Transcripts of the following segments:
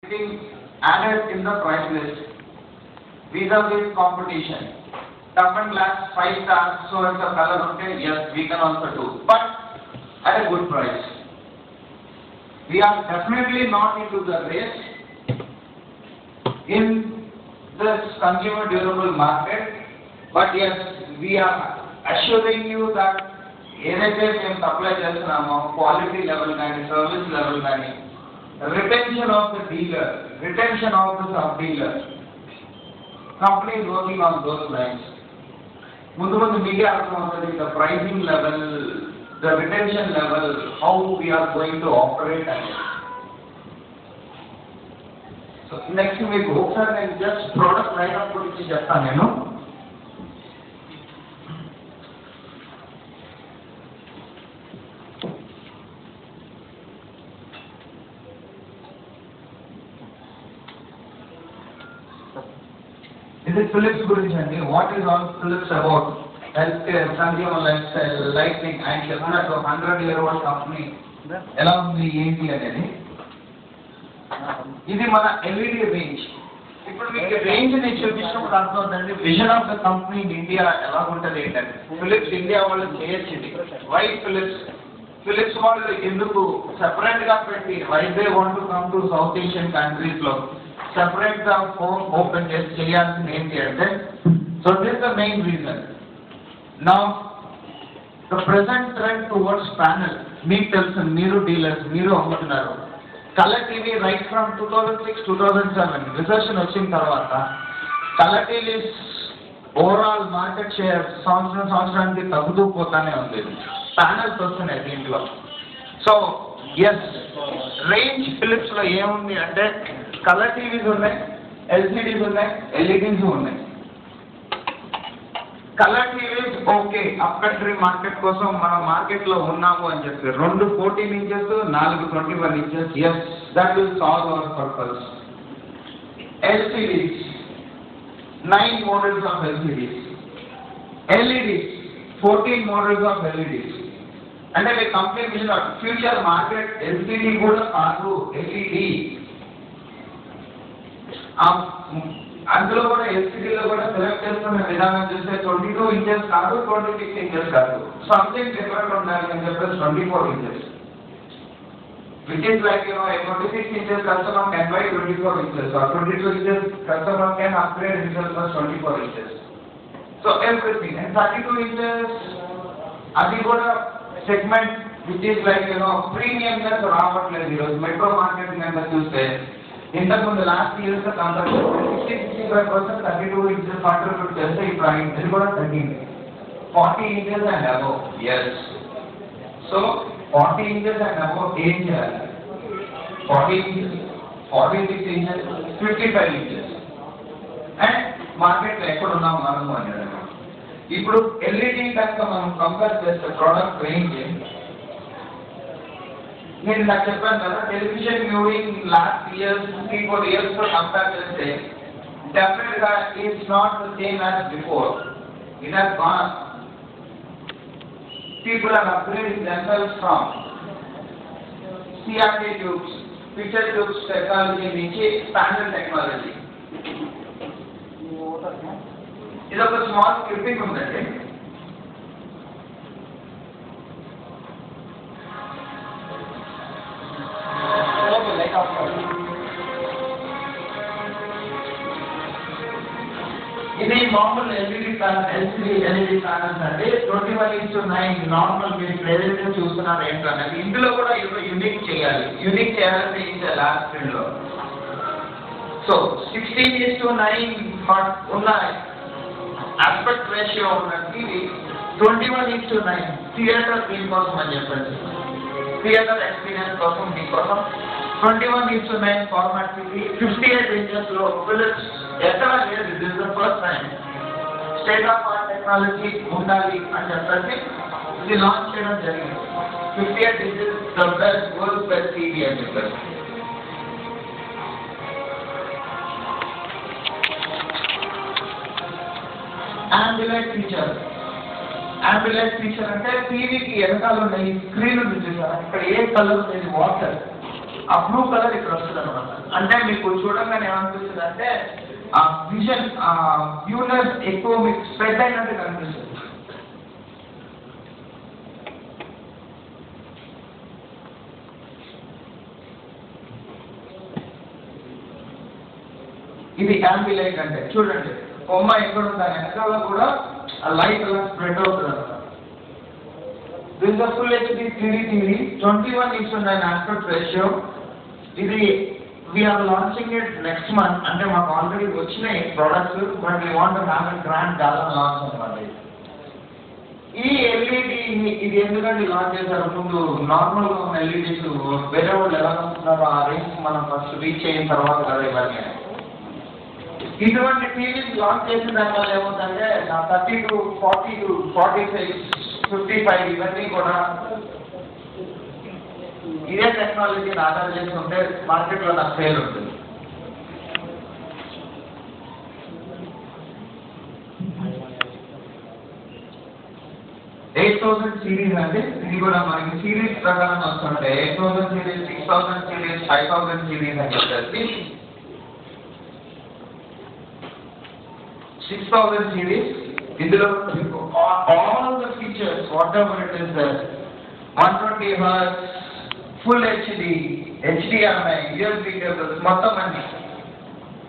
getting added in the price list vis-a-vis competition. Tough and glass 5 stars, so it's a color, okay, yes, we can also do, but at a good price. We are definitely not into the race in this consumer durable market, but yes, we are assuring you that ఏదైతే మేము supply చేస్తున్నామో quality level కానీ service level కానీ retention of the dealer, retention of the sub-dealer. Company is working on those lines. ముందు మీకే అర్థమవుతుంది the pricing level, the retention level, how we are going to operate అనేది. So next మీకు ఒకసారి నేను just product lineup గురించి చెప్తాను నేను. This is Philips గురించి అండి. What is all Philips about? Healthcare, consumer lifestyle, lighting, and చెప్పినట్టు 100-year-old కంపెనీ ఎలా ఉంది ఏంటి అనేది. ఇది మన ఎల్ఈడి రేంజ్. ఇప్పుడు మీకు రేంజ్ ని చూపించినప్పుడు అర్థమవుతుంది vision of the company in India ఎలా ఉంటుంది ఏంటంటే ఫిలిప్స్ ఇండియా వాళ్ళు చేయొచ్చు ఇది. వై ఫిలిప్స్ వాళ్ళు ఎందుకు సెపరేట్ గా పెట్టి why they want to come to South Asian countries లో separate the phone open just చేయాల్సిన ఏంటి అంటే so this is the main reason. Now the present trend towards panel మీకు తెలుసు మీరు డీలర్స్ మీరు అమ్ముతున్నారు colour TV right from 2006-2007 recession వచ్చిన తర్వాత colour TV overall market share సంవత్సరానికి తగ్గుతూ పోతానే ఉంది ప్యానల్స్ వస్తున్నాయి దీంట్లో. సో ఎస్ రేంజ్ ఫిలిప్స్ లో ఏముంది అంటే కలర్ టీవీస్ ఉన్నాయి, ఎల్సిడీస్ ఉన్నాయి, ఎల్ఈడీస్ ఉన్నాయి. Colour TVs okay up country market కోసం మనం మార్కెట్ లో ఉన్నాము అని చెప్పి 2 14 inches 4 21 inches yes that will solve our purpose. LCDs 9 models of LCDs, LEDs 14 models of LEDs. అంటే మీ company vision future market LCD కూడా కాదు ఎల్ఈడి. అందులో కూడా ఎల్సిడీలో కూడా సెలెక్ట్ చేసుకునే విధానం చూస్తే 22 ఇంచెస్ కాదు 26 ఇంచెస్ కాదు సంథింగ్ డిఫరెంట్ ఉండాలి అని చెప్పేసి 24 inches which is like 26 inches customer can buy 24 inches or 22 inches customer can upgrade himself for 24 inches. So everything and 32 inches అది కూడా segment which is like premium గా రావట్లేదు ఈరోజు మెట్రో మార్కెట్ కనుక చూస్తే ఇంతకుముందు last years compare 60-65% 32 inches contribute చేస్తే ఇప్పుడు ఇది కూడా తగ్గింది 40 inches and above. Yes so 40 inches and above ఏం చేయాలి 40 ఇంచెస్ 46 ఇంచెస్ 55 ఇంచెస్ అండ్ మార్కెట్లో ఎక్కడ ఉన్నాం మనము అనేది. ఇప్పుడు ఎల్ఈడి కనుక మనం కంపేర్ చేస్తే ప్రోడక్ట్ రేంజ్ నేను నాకు చెప్పాను కదా television viewing last years 3-4 years తో కంపేర్ చేస్తే డెఫినెట్ గా it's not the same as before. It has gone. People are upgrading themselves from CRT tubes picture tubes technology నుంచి ప్యానల్ టెక్నాలజీ. ఇది ఒక స్మాల్ క్లిప్పింగ్ ఉందండి. ఇది మామూలు ఎల్ఈడి ఎల్ఈడి ప్యానల్స్ అండి 21:9 నార్మల్ మీరు ఏదైతే చూస్తున్నారు ఏంటనేది ఇందులో కూడా యూనిక్ చేయాలంటే ఇది లాస్ట్ స్క్రీన్ లో. సో 16:9 ఉన్న ఆస్పెక్ట్ రేషియో ఉన్న టీవీ 21:9 థియేటర్ దీనికోసం అని చెప్పండి థియేటర్ ఎక్స్పీరియన్స్ కోసం దీనికోసం 21:9 ఫార్మాట్ టీవీ 58 ఇంచెస్ లో ఫిలిప్స్ ఎక్కడ లేదు. This is the first time state of art technology ఉండాలి అని చెప్పేసి ఇది లాంచ్ చేయడం జరిగింది. 58 inches the best world best TV అని చెప్పారు. అంబులెంట్ ఫీచర్ అంటే టీవీకి వెనకాల ఉన్న ఈ స్క్రీన్ ఉంది చూసారా ఇక్కడ ఏ కలర్ లేదు వాటర్ ఆ బ్లూ కలర్ ఇక్కడ వస్తుంది అనమాట. అంటే మీకు చూడంగానే ఏమనిపిస్తుంది అంటే ఆ విజన్ ఆ వ్యూనెస్ ఎక్కువ మీకు స్ప్రెడ్ అయినట్టు కనిపిస్తుంది. ఇది యాంబిలైట్ అంటే చూడండి బొమ్మ ఎక్కడ ఉందా వెనకాల కూడా లైట్ అలా స్ప్రెడ్ అవుతుంది అనమాట. This is a full HD 3D TV, 21:9 aspect ratio. ఇది we are launching it next month. అంటే మాకు ఆల్రెడీ వచ్చినాయి products, but we want to have a grand gala launch అన్నమాట. ఈ ఎల్ఈడి ఇది ఎందుకంటే లాంచ్ చేశారు, ముందు నార్మల్ గా ఉన్న ఎల్ఈడీస్ వేరే వాళ్ళు ఎలా వస్తున్నారో ఆ రేంజ్ మనం ఫస్ట్ రీచ్ అయిన తర్వాత కదా ఇవన్నీ. ఇటువంటి టీవీస్ లాంచ్ చేసిన దానివల్ల ఏమవుతుందంటే 32, 40, 46, 55 ఇవన్నీ కూడా ఇదే టెక్నాలజీని ఆధార చేసి ఉంటే మార్కెట్లో నాకు సేల్ ఉంటుంది. $8,000 సిరీస్ అంటే ఇది కూడా మనకి సిరీస్ ప్రకారం వస్తుంటే 8,000 సిరీస్, 6,000 సిరీస్, 5,000 సిరీస్ అని చెప్పేసి 6,000 సిరీస్. ఇందులో all the features whatever it is there, 120 Hz, full HD, HDMI, USB cables మొత్తం అన్ని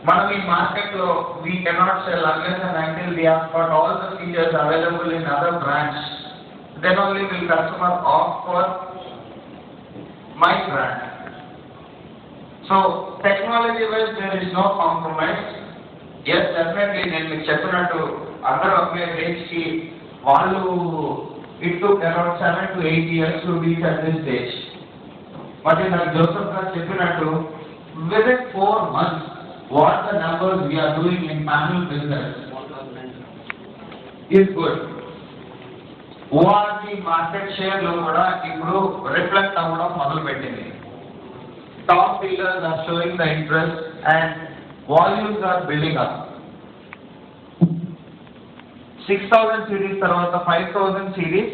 మనం ఈ మార్కెట్లో we cannot sell unless and until we have got all the features available in other brands. Then only will customer opt for my brand. So technology wise there is no compromise. Yes, definitely నేను మీకు చెప్పినట్టు అందరూ ఒకే range కి వాళ్ళు it took around 7 to 8 years to reach at this stage. But నాకు Joseph గారు చెప్పినట్టు within 4 months what the numbers we are doing in panel business is good. ORG market share లో కూడా ఇప్పుడు రిఫ్లెక్ట్ అవ్వడం మొదలు పెట్టింది. Top dealers are showing the interest and volumes are building up. 6,000 series తర్వాత 5,000 సిరీస్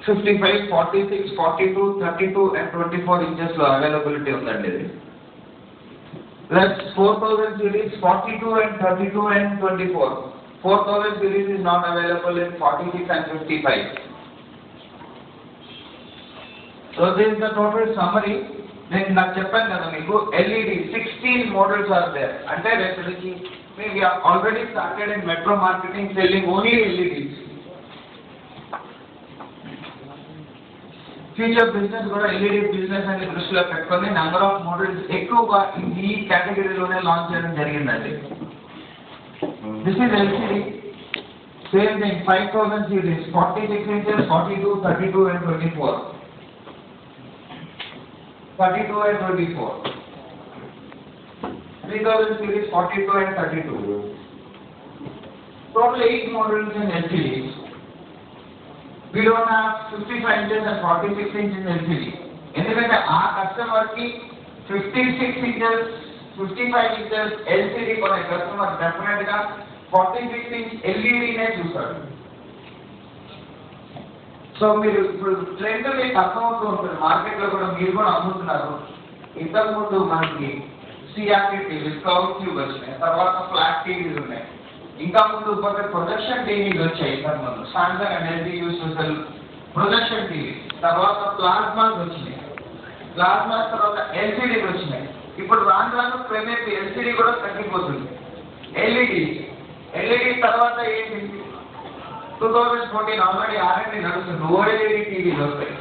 55, 46, 42, 32 and 24 ఇంచెస్ లో availability ఉందండి. ఇది plus 4,000 series 42 and 32 and 24. 4,000 series is not available in 46 and 55. So this is the total summary. నేను నాకు చెప్పాను కదా మీకు LED 16 models are there. అంటే రేపు నుంచి we have already started in metro marketing selling only LEDs. Future business కూడా LED business అని దృష్టిలో పెట్టుకొని నెంబర్ ఆఫ్ మోడల్స్ ఎక్కువగా ఈ కేటగిరీలోనే లాంచ్ చేయడం జరిగిందండి. This is LCD, same thing, 5,000 series, 46 inches, 42, 32 and 24. 32 and 24. 3,000 series, 42 and 32. Total 8 models in LCD. We don't have 55 inches and 46 inches LCD. ఎందుకంటే ఆ కస్టమర్ కి 56 inches, 55 inches LCD కొనే కస్టమర్ డెఫినెట్ గా 46 inch LED నే చూస్తాడు. So మీరు ఇప్పుడు trend మీకు అర్థమవుతూ ఉంటుంది, మార్కెట్ లో కూడా మీరు కూడా అమ్ముతున్నారు. ఇంతకుముందు మనకి CRT టీవీస్, క్లౌడ్ ట్యూబ్ వచ్చినాయి, తర్వాత ఫ్లాట్ టీవీస్ ఉన్నాయి, ఇంకా ముందు ప్రొజెక్షన్ టీవీస్ వచ్చాయి. ఇంతకుముందు Samsung and LG use projection TV, తర్వాత ప్లాస్మాస్ వచ్చినాయి, ప్లాస్మాస్ తర్వాత LCD వచ్చినాయి. ఇప్పుడు రాను రాను క్రమేపీ LCD కూడా తగ్గిపోతుంది. LED తర్వాత ఏంటి 2014 ఆల్రెడీ R&D నడుస్తుంది, OLED టీవీలు వస్తాయి.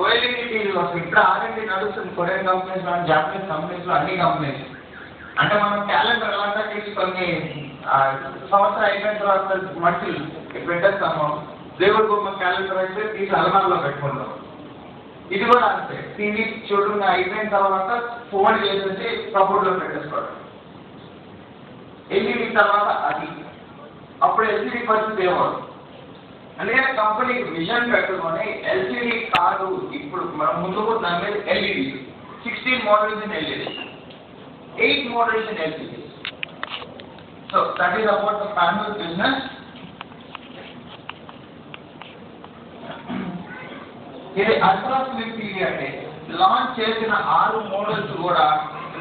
OLED టీవీలు వస్తాయి, ఇక్కడ R&D నడుస్తుంది. కొరియన్ కంపెనీస్ లో, జాపనీస్ కంపెనీస్ లో, అన్ని కంపెనీస్. అంటే మనం క్యాలెండర్ ఎలాంటి తీసుకొని సంవత్సరం అయిపోయిన తర్వాత మనుషులు పెట్టేస్తాము, దేవుడి బొమ్మ క్యాలెండర్ అయితే తీసి అలమార్లో పెట్టుకుంటాం. ఇది కూడా అంతే, టీవీ చూడంగా అయిపోయిన తర్వాత ఫోల్డ్ చేసేసి కబోర్డ్ లో పెట్టేసుకోవడం. LED తర్వాత అది, అప్పుడు LCD పరిస్థితి ఏమవుతుంది. అందుకని కంపెనీ విజన్ పెట్టుకొని LCD కాదు, ఇప్పుడు మనం ముందు కూడా దాని మీద LED 16 models in LED, 8 models in LCD. So that is about the panel business. ఇది అల్ట్రా స్లిమ్ టీవీ అంటే లాంచ్ చేసిన 6 మోడల్స్ కూడా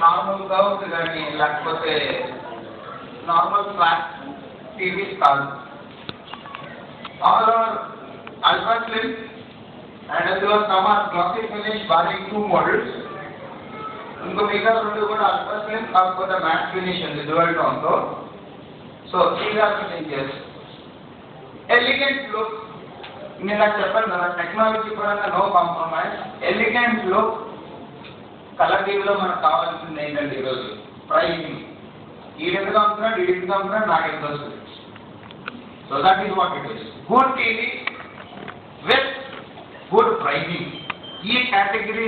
నార్మల్ కర్వ్స్ కానీ లేకపోతే నార్మల్ ఫ్లాట్ టీవీస్ కాదు. All are ultra slim and అందులో some are glossy finish barring 2 models. ఇంకో మిగతా 2 కూడా అల్ట్రా స్లిమ్ కాకపోతే మ్యాట్ ఫినిష్ ఉంది డ్యూయల్ టోన్ తో. So these are the features. Elegant look, నేను నాకు చెప్పాను కదా టెక్నాలజీ పరంగా no compromise. Elegant look colour టీవీలో మనకు కావాల్సింది ఏంటంటే ఈరోజు ప్రైజింగ్. ఈడెందుకు అమ్ముతున్నాడు ఈడెందుకు అమ్ముతున్నాడు నాకు ఎంత వస్తుంది. So that is what it is. Good TV with good pricing. ఈ కేటగిరీ